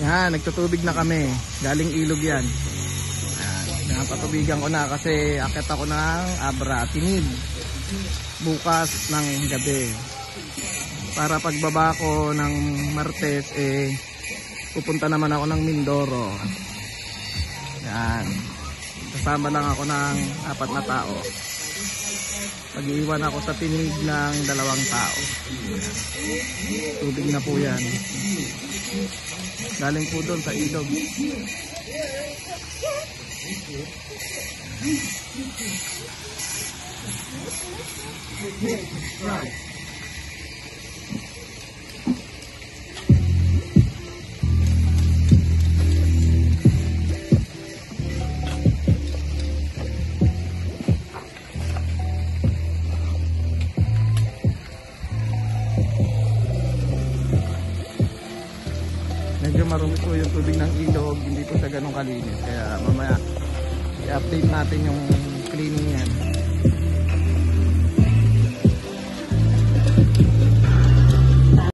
Yan, nagtutubig na kami. Galing ilog yan. Yan, patubigan ko na kasi akit ako ng Abra Tinid. Bukas ng gabi. Para pagbaba ko ng Martes, pupunta naman ako ng Mindoro. Yan. Kasama lang ako ng 4 na tao. Mag-iwan ako sa Tinid ng 2 tao. Tubig na po yan. Galing po doon sa ilog. Medyo marumi po yung tubig ng ilog, hindi po siya ganun kalinis, kaya mamaya i-update natin yung cleaning yan.